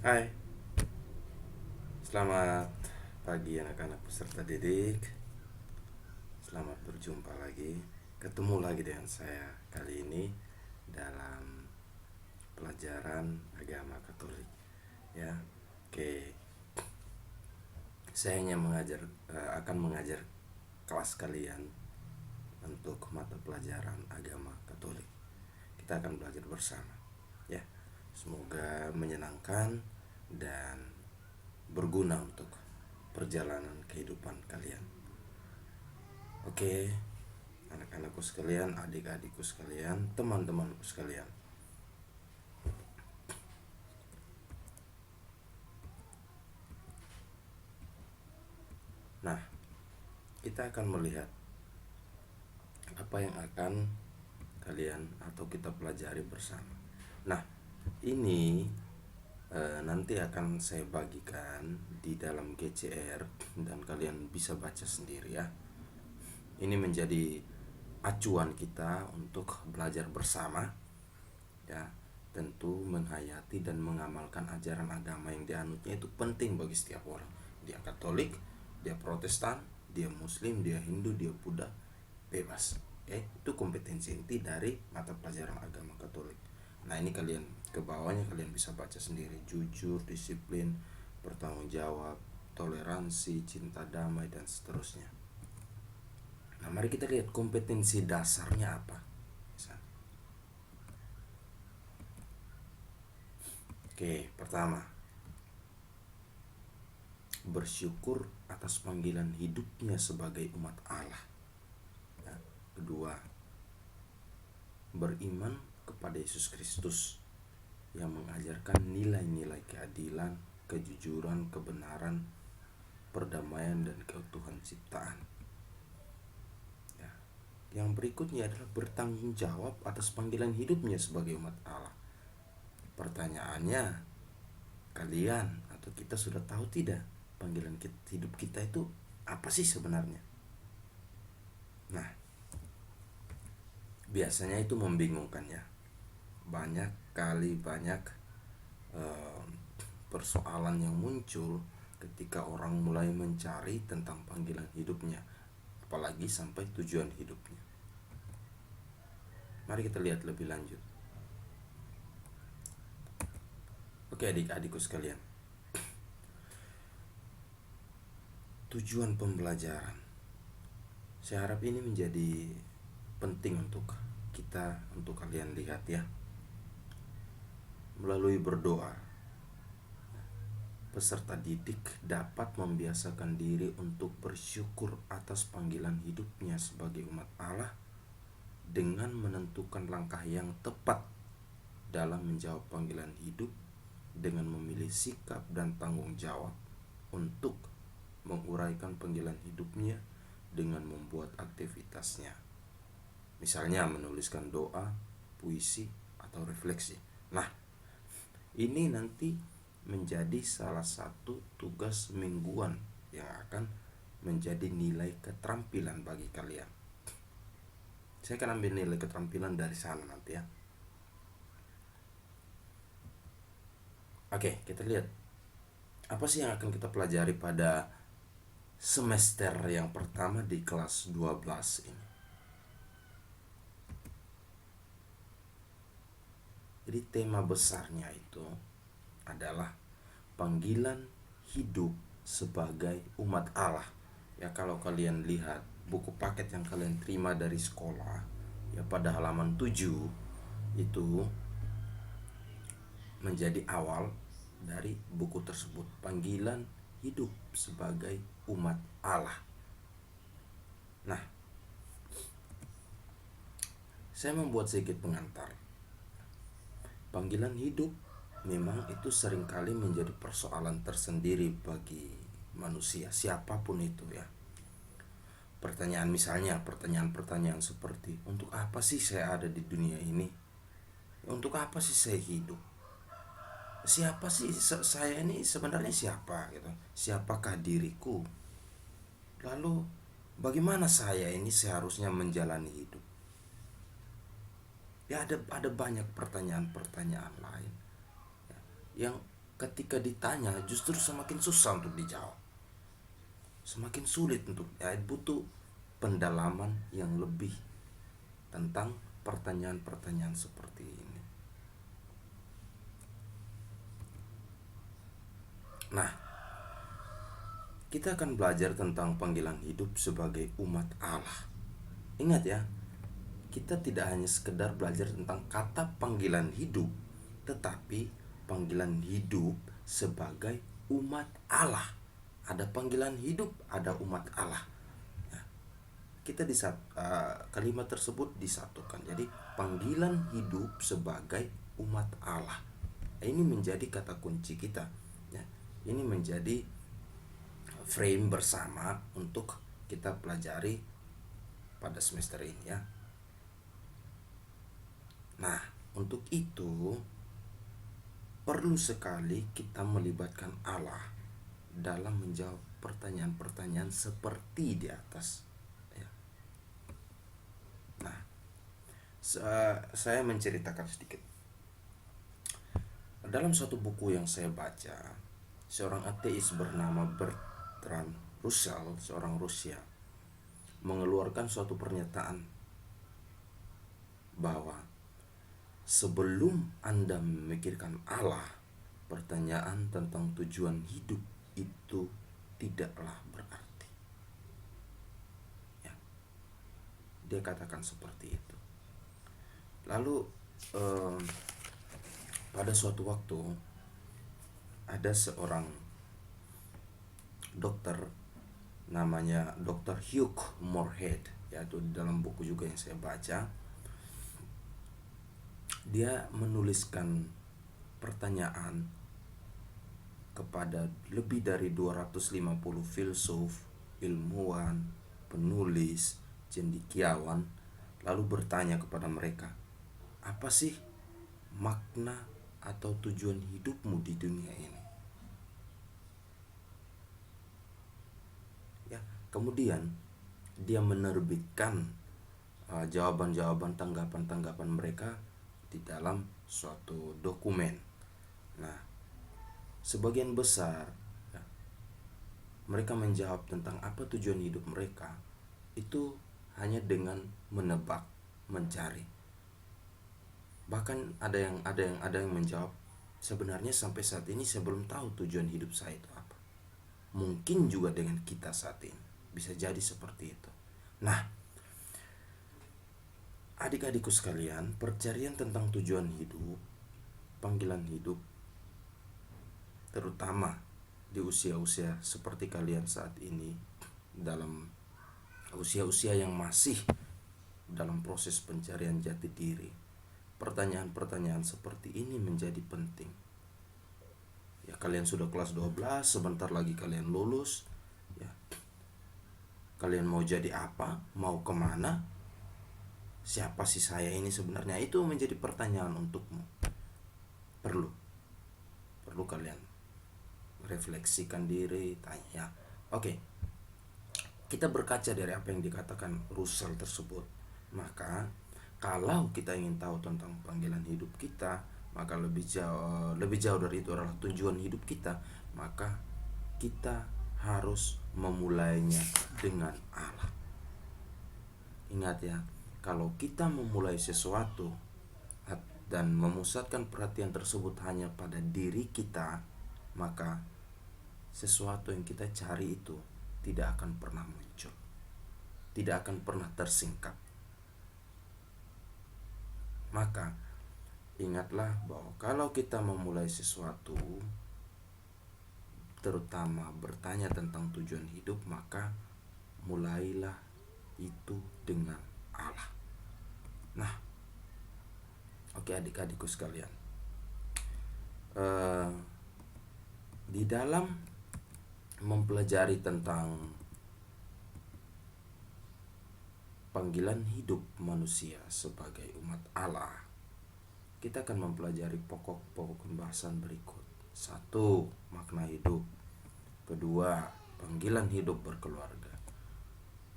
Hai, selamat pagi anak-anak peserta didik. Selamat berjumpa lagi. Ketemu lagi dengan saya kali ini dalam pelajaran agama Katolik. Ya, oke. Saya hanya akan mengajar kelas kalian untuk mata pelajaran agama Katolik. Kita akan belajar bersama. Ya, semoga menyenangkan dan berguna untuk perjalanan kehidupan kalian. Oke, anak-anakku sekalian, adik-adikku sekalian, teman-temanku sekalian. Nah, kita akan melihat apa yang akan kalian atau kita pelajari bersama. Nah, ini nanti akan saya bagikan di dalam GCR dan kalian bisa baca sendiri ya. Ini menjadi acuan kita untuk belajar bersama ya. Tentu menghayati dan mengamalkan ajaran agama yang dianutnya itu penting bagi setiap orang. Dia Katolik, dia Protestan, dia Muslim, dia Hindu, dia Buddha, bebas. Itu kompetensi inti dari mata pelajaran agama Katolik. Nah, ini kalian ke bawahnya kalian bisa baca sendiri. Jujur, disiplin, bertanggung jawab, toleransi, cinta damai, dan seterusnya. Nah, mari kita lihat kompetensi dasarnya apa. Oke, pertama, bersyukur atas panggilan hidupnya sebagai umat Allah. Ya, kedua, beriman kepada Yesus Kristus yang mengajarkan nilai-nilai keadilan, kejujuran, kebenaran, perdamaian, dan keutuhan ciptaan. Ya, yang berikutnya adalah bertanggung jawab atas panggilan hidupnya sebagai umat Allah. Pertanyaannya, kalian atau kita sudah tahu tidak panggilan hidup kita itu apa sih sebenarnya? Nah, biasanya itu membingungkan ya. Banyak persoalan yang muncul ketika orang mulai mencari tentang panggilan hidupnya, apalagi sampai tujuan hidupnya. Mari kita lihat lebih lanjut. Oke, adik-adikku sekalian, tujuan pembelajaran, saya harap ini menjadi penting untuk kita, untuk kalian lihat ya. Melalui berdoa, peserta didik dapat membiasakan diri untuk bersyukur atas panggilan hidupnya sebagai umat Allah dengan menentukan langkah yang tepat dalam menjawab panggilan hidup dengan memilih sikap dan tanggung jawab untuk menguraikan panggilan hidupnya dengan membuat aktivitasnya. Misalnya menuliskan doa, puisi, atau refleksi. Nah, ini nanti menjadi salah satu tugas mingguan yang akan menjadi nilai keterampilan bagi kalian. Saya akan ambil nilai keterampilan dari sana nanti ya. Oke, kita lihat apa sih yang akan kita pelajari pada semester yang pertama di kelas 12 ini. Jadi tema besarnya itu adalah panggilan hidup sebagai umat Allah. Ya, kalau kalian lihat buku paket yang kalian terima dari sekolah, ya pada halaman 7 itu menjadi awal dari buku tersebut, panggilan hidup sebagai umat Allah. Nah, saya membuat sedikit pengantar. Panggilan hidup memang itu seringkali menjadi persoalan tersendiri bagi manusia, siapapun itu ya. Pertanyaan-pertanyaan seperti, untuk apa sih saya ada di dunia ini? Untuk apa sih saya hidup? Siapa sih saya ini sebenarnya siapa gitu? Siapakah diriku? Lalu bagaimana saya ini seharusnya menjalani hidup? Ya, ada banyak pertanyaan-pertanyaan lain ya, yang ketika ditanya justru semakin susah untuk dijawab, semakin sulit untuk butuh pendalaman yang lebih tentang pertanyaan-pertanyaan seperti ini. Nah, kita akan belajar tentang panggilan hidup sebagai umat Allah. Ingat ya, kita tidak hanya sekedar belajar tentang kata panggilan hidup, tetapi panggilan hidup sebagai umat Allah. Ada panggilan hidup, ada umat Allah. Ya, kita kalimat tersebut disatukan. Jadi panggilan hidup sebagai umat Allah. Ini menjadi kata kunci kita. Ya, ini menjadi frame bersama untuk kita pelajari pada semester ini ya. Nah, untuk itu perlu sekali kita melibatkan Allah dalam menjawab pertanyaan-pertanyaan seperti di atas ya. Nah, saya menceritakan sedikit. Dalam suatu buku yang saya baca, seorang ateis bernama Bertrand Russell, seorang Rusia, mengeluarkan suatu pernyataan bahwa sebelum Anda memikirkan Allah, pertanyaan tentang tujuan hidup itu tidaklah berarti. Ya, dia katakan seperti itu. Lalu pada suatu waktu ada seorang dokter namanya Dr. Hugh Moorhead, yaitu dalam buku juga yang saya baca. Dia menuliskan pertanyaan kepada lebih dari 250 filsuf, ilmuwan, penulis, cendekiawan, lalu bertanya kepada mereka, apa sih makna atau tujuan hidupmu di dunia ini? Ya, kemudian dia menerbitkan jawaban-jawaban, tanggapan-tanggapan mereka di dalam suatu dokumen. Nah, sebagian besar ya, mereka menjawab tentang apa tujuan hidup mereka itu hanya dengan menebak, mencari. Bahkan ada yang menjawab, sebenarnya sampai saat ini saya belum tahu tujuan hidup saya itu apa. Mungkin juga dengan kita saat ini bisa jadi seperti itu. Nah, adik-adikku sekalian, pencarian tentang tujuan hidup, panggilan hidup, terutama di usia-usia seperti kalian saat ini, dalam usia-usia yang masih dalam proses pencarian jati diri, pertanyaan-pertanyaan seperti ini menjadi penting. Ya, kalian sudah kelas 12, sebentar lagi kalian lulus. Ya, kalian mau jadi apa? Mau kemana? Siapa sih saya ini sebenarnya? Itu menjadi pertanyaan untukmu. Perlu kalian refleksikan diri, tanya. Oke. Kita berkaca dari apa yang dikatakan Russell tersebut. Maka kalau kita ingin tahu tentang panggilan hidup kita, maka lebih jauh dari itu adalah tujuan hidup kita, maka kita harus memulainya dengan Allah. Ingat ya, kalau kita memulai sesuatu dan memusatkan perhatian tersebut hanya pada diri kita, maka sesuatu yang kita cari itu tidak akan pernah muncul, tidak akan pernah tersingkap. Maka ingatlah bahwa kalau kita memulai sesuatu, terutama bertanya tentang tujuan hidup, maka mulailah itu dengan Allah. Nah, oke adik-adikku sekalian, di dalam mempelajari tentang panggilan hidup manusia sebagai umat Allah, kita akan mempelajari pokok-pokok pembahasan berikut. 1. Makna hidup. 2. Panggilan hidup berkeluarga.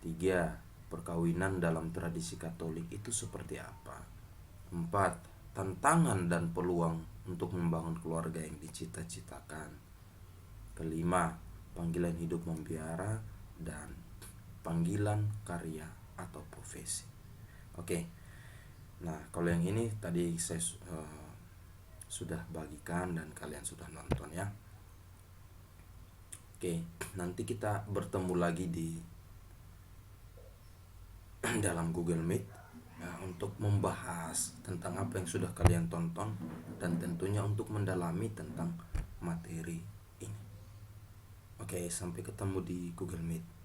3. Perkawinan dalam tradisi Katolik itu seperti apa. 4. Tantangan dan peluang untuk membangun keluarga yang dicita-citakan. Kelima, panggilan hidup membiara, dan panggilan karya atau profesi. Oke. Nah, kalau yang ini tadi saya sudah bagikan dan kalian sudah nonton ya. Oke, nanti kita bertemu lagi di dalam Google Meet untuk membahas tentang apa yang sudah kalian tonton dan tentunya untuk mendalami tentang materi ini. Oke, sampai ketemu di Google Meet.